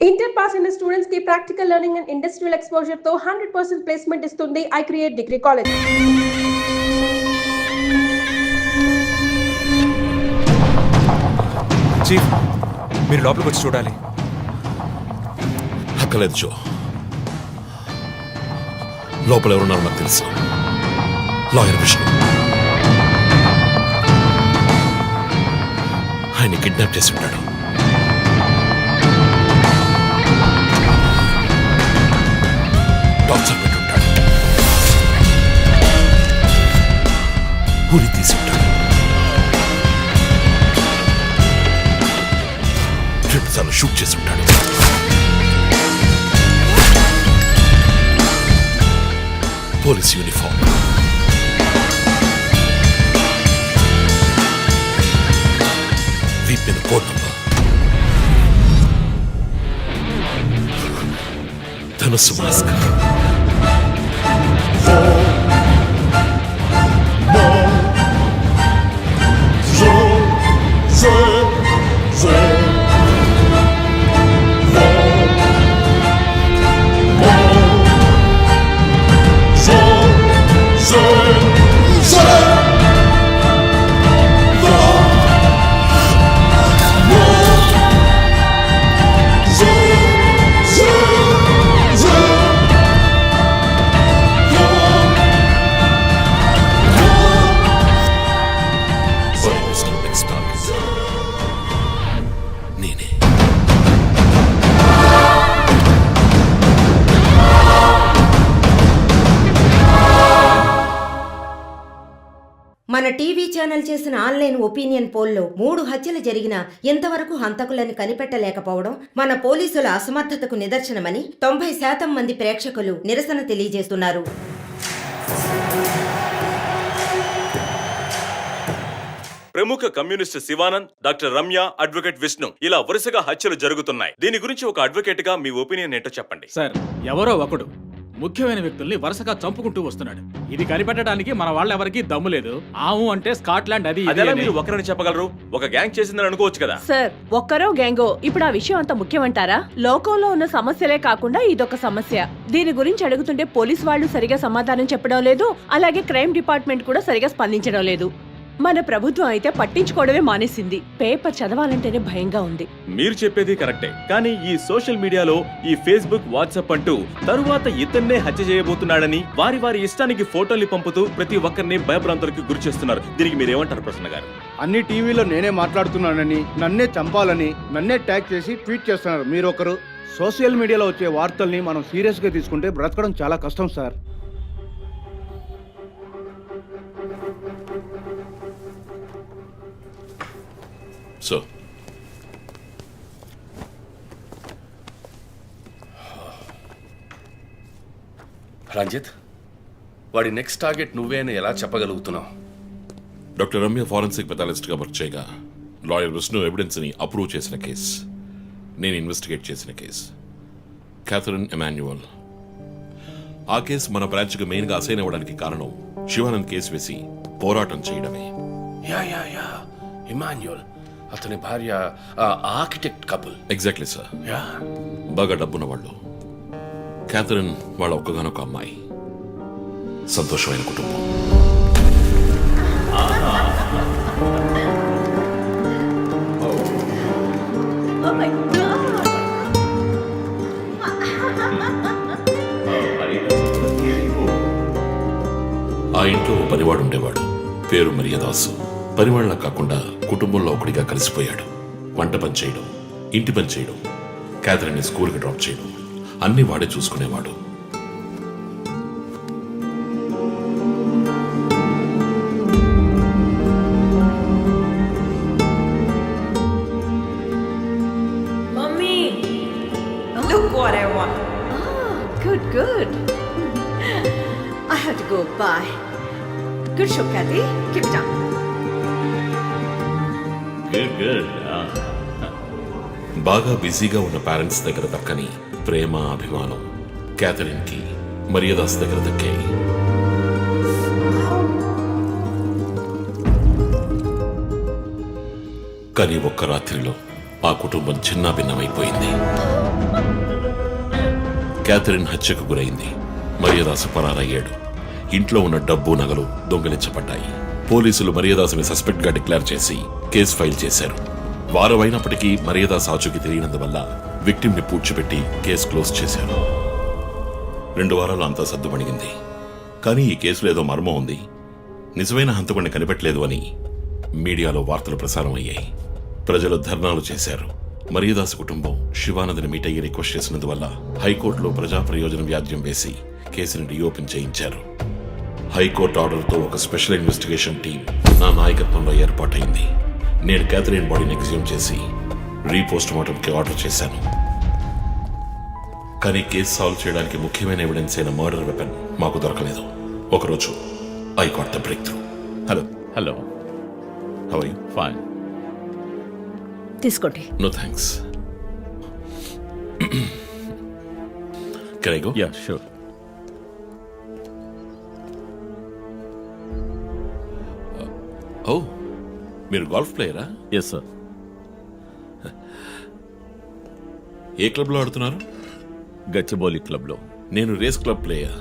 Inter pass అయిన students కి practical learning and industrial exposure తో 100% ప్లేస్మెంట్ ఇస్తుంది I create degree college. Chief, మీరు లోపలికి వచ్చి చూడాలి. అక్కలేదు జో, లోపల ఎవరున్నారో నాకు తెలుసు. లాయర్ విష్ణు. ఆయన కిడ్నాప్ చేసి ఉంటాడు. టార్చర్ పెట్టుంటాడు. ఊరి తీసి ఉంటాడు. రెండుసార్లు షూట్ చేసి ఉంటాడు. పోలీస్ యూనిఫామ్, వీపిన కోడ్ నంబర్, ధనుసు మాస్క్. మన టీవీ ఛానల్ చేసిన ఆన్లైన్ ఒపీనియన్ పోల్లో 3 హత్యలు జరిగినా ఇంతవరకు హంతకులను కనిపెట్టలేకపోవడం మన పోలీసుల అసమర్థతకు నిదర్శనమని 90% మంది ప్రేక్షకులు నిరసన తెలియజేస్తున్నారు. ప్రముఖ communist Shivanand, doctor Ramya, advocate Vishnu ఇలా వరుసగా హత్యలు జరుగుతున్నాయి. దీని గురించి ఒక అడ్వకేట్ గా మీ ఒపీనియన్ ఏంటో చెప్పండి. సార్, ఎవరో ఒకడు ముఖ్యమైన వ్యక్తుల్ని వరుసగా చంపుకుంటూ వస్తున్నాడు. ఇది కనిపెట్టడానికి మన వాళ్ళెవరికి దమ్ము లేదు. ఆవు అంటే స్కాట్లాండ్ అది అదేలా మీరు ఒకరని చెప్పగలరు? ఒక గ్యాంగ్ చేసిందని అనుకోవచ్చు కదా. సార్, ఒక్కరో గ్యాంగో ఇప్పుడు ఆ విషయం అంత ముఖ్యమంటారా? లోకంలో ఉన్న సమస్యలే కాకుండా ఇదొక సమస్య. దీని గురించి అడుగుతుంటే పోలీసు వాళ్ళు సరిగా సమాధానం చెప్పడం లేదు, అలాగే క్రైమ్ డిపార్ట్మెంట్ కూడా సరిగా స్పందించడం లేదు. మన ప్రభుత్వం అయితే పట్టించుకోవడమే మానేసింది. పేపర్ చదవాలంటేనే భయంగా ఉంది. మీరు చెప్పేది కరెక్టే, కానీ ఈ సోషల్ మీడియాలో ఈ ఫేస్బుక్, వాట్సాప్ అంటూ తరువాత ఇతన్నే హత్య చేయబోతున్నాడని వారి వారి ఇష్టానికి ఫోటోలు పంపుతూ ప్రతి ఒక్కరిని భయభ్రాంతులకు గురి చేస్తున్నారు. దీనికి మీరేమంటారు ప్రసన్న గారు? అన్ని టీవీలో నేనే మాట్లాడుతున్నానని, నన్నే చంపాలని, నన్నే ట్యాగ్ చేసి ట్వీట్ చేస్తున్నారు మీరొకరు. సోషల్ మీడియాలో వచ్చే వార్తల్ని మనం సీరియస్ గా తీసుకుంటే బ్రతకడం చాలా కష్టం సార్. సో రంజిత్, వాడి నెక్స్ట్ టార్గెట్ నువ్వే అని ఎలా చెప్పగలుగుతున్నావు? డాక్టర్ రమ్య ఫారెన్సిక్ పెథాలజిస్ట్గా వర్క్ చేయగా లాయర్ విష్ణు ఎవిడెన్స్ని అప్రూవ్ చేసిన కేస్, నేను ఇన్వెస్టిగేట్ చేసిన కేస్. Catherine Emmanuel. ఆ కేసు మన బ్రాంచ్కి మెయిన్గా అసైన్ అవ్వడానికి కారణం శివానంద్ కేసు వేసి పోరాటం చేయడమే. యా ఇమాన్యువల్, అతని భార్య ఆర్కిటెక్ట్ కపుల్. Exactly sir. బాగా డబ్బున్న వాళ్ళు. క్యాథరిన్ వాళ్ళ ఒక్కగానొక అమ్మాయి. సంతోషమైన కుటుంబం. ఆ ఇంట్లో పనివాడు ఉండేవాడు, పేరు మరియదాసు. పనివాళ్ళ కాకుండా కుటుంబంలో ఒకటిగా కలిసిపోయాడు. వంట పని చేయడం, ఇంటి పని చేయడం, క్యాథరిన్ని స్కూల్కి డ్రాప్ చేయడం అన్ని వాడే చూసుకునేవాడు. Mummy, look what I want. Good. I have to go. Bye. Good show, Kathy. Keep it up. బాగా బిజీగా ఉన్న పేరెంట్స్ దగ్గర దక్కని ప్రేమ, అభిమానం క్యాథరిన్ కి మరియదాస్ దగ్గర దక్కాయి. కానీ ఒక్క రాత్రిలో ఆ కుటుంబం చిన్నాభిన్నమైపోయింది. క్యాథరిన్ హత్యకు గురైంది. మరియదాసు పరారయ్యాడు. ఇంట్లో ఉన్న డబ్బు నగలు దొంగిలించబడ్డాయి. పోలీసులు మరియదాసుని సస్పెక్ట్ గా డిక్లేర్ చేసి కేసు ఫైల్ చేశారు. వారం అయినప్పటికీ మరియదాసు ఆచూకీ తెలియనందువల్ల విక్టిమ్ ని పూడ్చిపెట్టి కేసు క్లోజ్ చేశారు. 2 వారాలు అంతా సర్దుమణిగింది. కానీ ఈ కేసులో ఏదో మర్మం ఉంది, నిజమైన హంతకుడిని కనిపెట్టలేదు అని మీడియాలో వార్తలు ప్రసారం అయ్యాయి. ప్రజలు ధర్నాలు చేశారు. మరియదాసు కుటుంబం శివానందని మీట్ అయ్యి రిక్వెస్ట్ చేసినందువల్ల హైకోర్టులో ప్రజా ప్రయోజనం వ్యాజ్యం వేసి కేసుని రీఓపెన్ చేయించారు. హైకోర్టు ఆర్డర్తో ఒక స్పెషల్ ఇన్వెస్టిగేషన్ టీం నా నాయకత్వంలో ఏర్పాటైంది. నేను క్యాథరిన్ బాడీని ఎగ్జ్యూమ్ చేసి రీపోస్ట్ మార్టంకి ఆర్డర్ చేశాను. కానీ కేసు సాల్వ్ చేయడానికి ముఖ్యమైన ఎవిడెన్స్ అయిన మర్డర్ వెపన్ మాకు దొరకలేదు. ఒకరోజు I got the breakthrough. Hello hello, how are you? Fine. తీసుకోండి. No thanks. Can I go? Yeah, sure. Oh, మీరు గోల్ఫ్ ప్లేయరా? Yes sir. ఏ క్లబ్లో ఆడుతున్నారు? గచ్చిబౌలి క్లబ్లో. నేను race club player,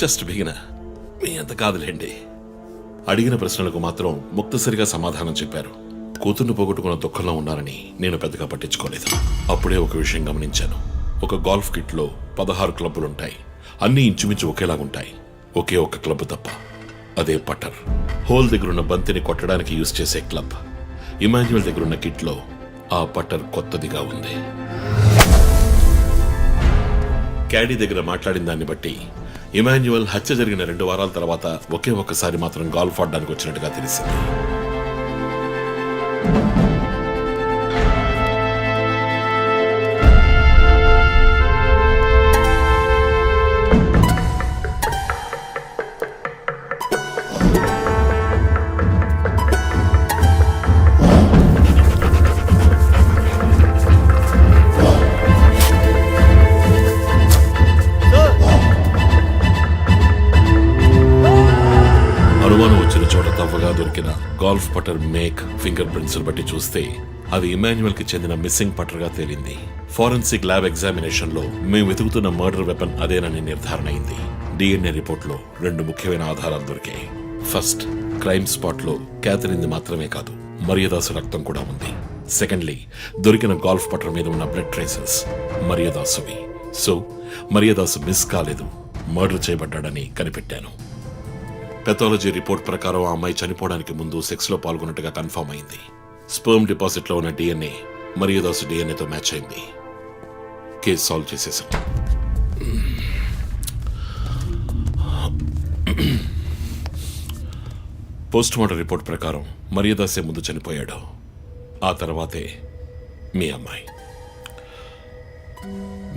just beginner. మీ అంత కాదులేండి. అడిగిన ప్రశ్నలకు మాత్రం ముక్తసరిగా సమాధానం చెప్పారు. కూతుర్ను పోగొట్టుకున్న దుఃఖంలో ఉన్నారని నేను పెద్దగా పట్టించుకోలేదు. అప్పుడే ఒక విషయం గమనించాను. ఒక గోల్ఫ్ కిట్లో 16 క్లబ్బులుంటాయి. అన్నీ ఇంచుమించు ఒకేలాగుంటాయి. ఒకే ఒక్క క్లబ్ తప్ప, అదే పట్టర్. హోల్ దగ్గరున్న బంతిని కొట్టడానికి యూజ్ చేసే క్లబ్. ఇమాన్యువల్ దగ్గరున్న కిట్లో ఆ పట్టర్ కొత్తదిగా ఉంది. క్యాడీ దగ్గర మాట్లాడిన దాన్ని బట్టి ఇమాన్యువల్ హత్య జరిగిన 2 వారాల తర్వాత ఒకే ఒక్కసారి మాత్రం గాల్ఫ్ ఆడడానికి వచ్చినట్టుగా తెలిసింది. అనుమానం వచ్చిన చోట తవ్వగా దొరికిన గాల్ఫ్ పటర్ మేక్ ఫింగర్ ప్రింట్స్ బట్టి చూస్తే అది ఇమాన్యువల్ కి చెందిన మిస్సింగ్ పటర్ గా తేలింది. ఫోరెన్సిక్ ల్యాబ్ ఎగ్జామినేషన్ లో మేము వెతుకుతున్న మర్డర్ వెపన్ అదేనని నిర్ధారణ అయింది. డిఎన్ఏ రిపోర్ట్ లో 2 ముఖ్యమైన ఆధారాలు దొరికాయి. ఫస్ట్, క్రైమ్ స్పాట్ లో క్యాథరిన్ మాత్రమే కాదు, మరియదాసు రక్తం కూడా ఉంది. సెకండ్లీ, దొరికిన గాల్ఫ్ పటర్ మీద ఉన్న బ్లడ్ ట్రేసెస్ మరియదాసువి. సో మరియదాసు మిస్ కాలేదు, మర్డర్ చేయబడ్డాడని కనిపెట్టాను. పెథాలజీ రిపోర్ట్ ప్రకారం ఆ అమ్మాయి చనిపోవడానికి ముందు సెక్స్ లో పాల్గొన్నట్టుగా కన్ఫర్మ్ అయింది. స్పర్మ్ డిపాజిట్ లో ఉన్న డిఎన్ఏ మరియదాసు డిఎన్ఏతో మ్యాచ్ అయింది. కేసు సాల్వ్ చేసేసాం. పోస్ట్ మార్టం రిపోర్ట్ ప్రకారం మరియదాసే ముందు చనిపోయాడు. ఆ తర్వాతే మీ అమ్మాయి.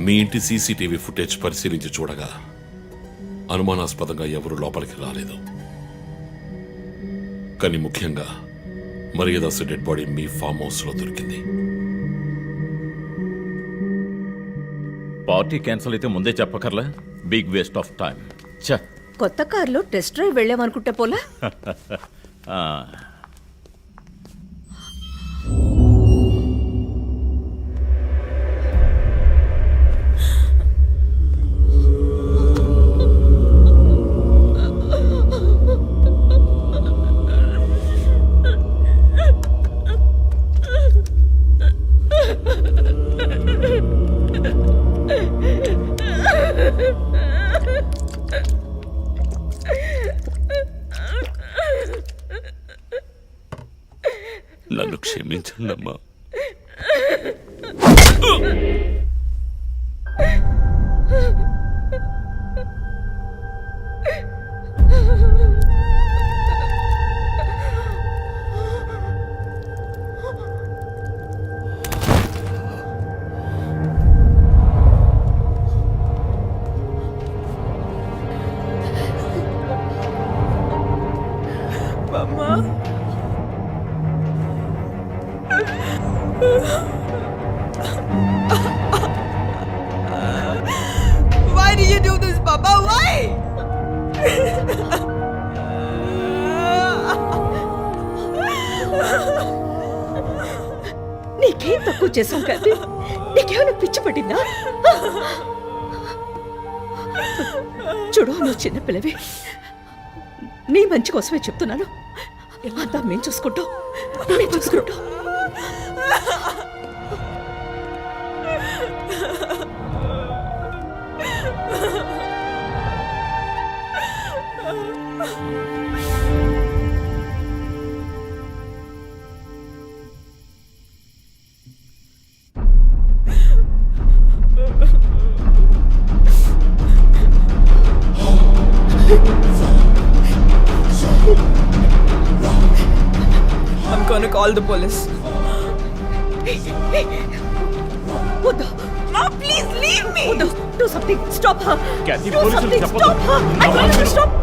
మీ ఇంటి సీసీటీవీ ఫుటేజ్ పరిశీలించి చూడగా అనుమానాస్పదంగా ఎవరూ లోపలికి రాలేదు. కానీ ముఖ్యంగా మరియదాసు డెడ్ బాడీ మీ ఫామ్ హౌస్ లో దొరికింది. పార్టీ క్యాన్సిల్ అయితే ముందే చెప్పకర్లా? Big waste of time. ఛ! కొత్త కారులో టెస్ట్ డ్రైవ్ వెళ్ళామనుకుంటే పోలా? ఆ, నన్ను క్షమించండమ్మా. Why do you do this, Papa? Why? నీకేం తక్కువ చేశాం కదా? నీకేమైనా పిచ్చి పట్టిందా? చూడు, నువ్వు చిన్నపిల్లవి. నీ మంచి కోసమే చెప్తున్నాను. అంతా మేము చూసుకుంటాం. I'm gonna call the police. వద్దు. No, please leave me. వద్దు. Do something. Stop her. Kathy, Do పోలీసులు something. చెప్పొద్దు. Stop her. నా I మాట told you to విను. stop.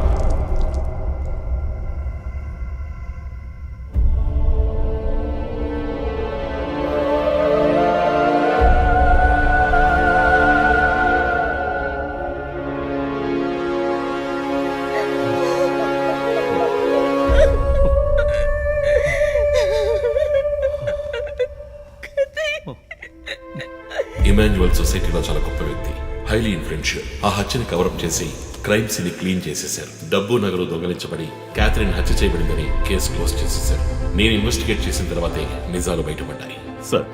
ఇమాన్యువల్ సొసైటీలో చాలా గొప్ప వ్యక్తి, హైలీ ఇన్ఫ్లుయెన్షియల్. ఆ హత్యని కవరప్ చేసి క్రైమ్స్ ని క్లీన్ చేసేశారు. డబ్బు నగలు దొంగలించబడి క్యాథరిన్ హత్య చేయబడిందని కేసు క్లోజ్ చేసేశారు. నేను ఇన్వెస్టిగేట్ చేసిన తర్వాతే నిజాలు బయటపడ్డాయి. సార్,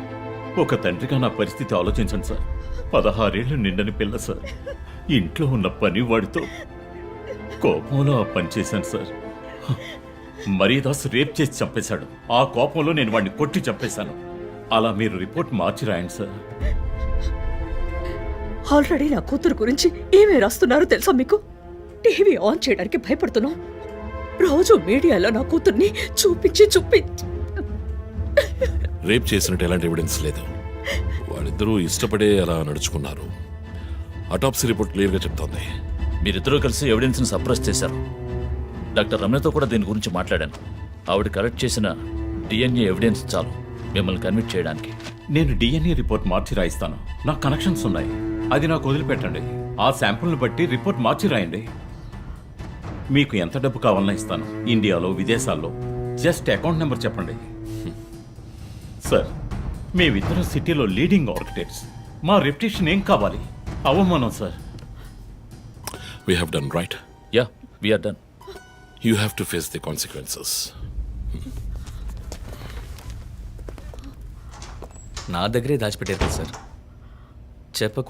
ఒక తండ్రిగా నా పరిస్థితి ఆలోచించండి సార్. 16 ఏళ్ళు నిండని పిల్ల సార్. ఇంట్లో ఉన్న పని వాడితో కోపంలో ఆ పని చేశాను సార్. మరీదాస్ రేప్ చేసి చంపేశాడు. ఆ కోపంలో నేను వాడిని కొట్టి చంపేశాను. అలా మీరు రిపోర్ట్ మార్చి రాయండి సార్. ఆల్రెడీ నా కూతురు గురించి ఏమేమి రాస్తున్నారో తెలుసా మీకు? టీవీ ఆన్ చేయడానికి భయపడుతున్నాం. రోజు మీడియాలో నా కూతుర్ని చూపించి రేప్ చేసినట్టు ఎలాంటి ఎవిడెన్స్ లేదు. వాళ్ళిద్దరూ ఇష్టపడే అలా నడుచుకున్నారు. అటాప్సీ రిపోర్ట్ క్లియర్ గా చెప్తోంది. మీరిద్దరూ కలిసి ఎవిడెన్స్ ని సప్రెస్ చేశారు. డాక్టర్ రమ్యతో కూడా దీని గురించి మాట్లాడాను. ఆవిడ కలెక్ట్ చేసిన డిఎన్ఏ ఎవిడెన్స్ చాలు మిమ్మల్ని కన్విట్ చేయడానికి. నేను డిఎన్ఏ రిపోర్ట్ మార్చి రాయిస్తాను. నాకు కనెక్షన్స్ ఉన్నాయి. అది నాకు వదిలిపెట్టండి. ఆ శాంపుల్ని బట్టి రిపోర్ట్ మార్చి రాయండి. మీకు ఎంత డబ్బు కావాలన్నా ఇస్తాను. ఇండియాలో, విదేశాల్లో. జస్ట్ అకౌంట్ నెంబర్ చెప్పండి. సార్, మేమిద్దరం సిటీలో లీడింగ్ ఆర్కిటెక్ట్స్. మా రెప్యుటేషన్ ఏం కావాలి? అవమానం sir. We have done right. Yeah, we're done. You have to face the consequences. నా దగ్గరే దాచిపెట్టారు సార్. చెప్పకూడదు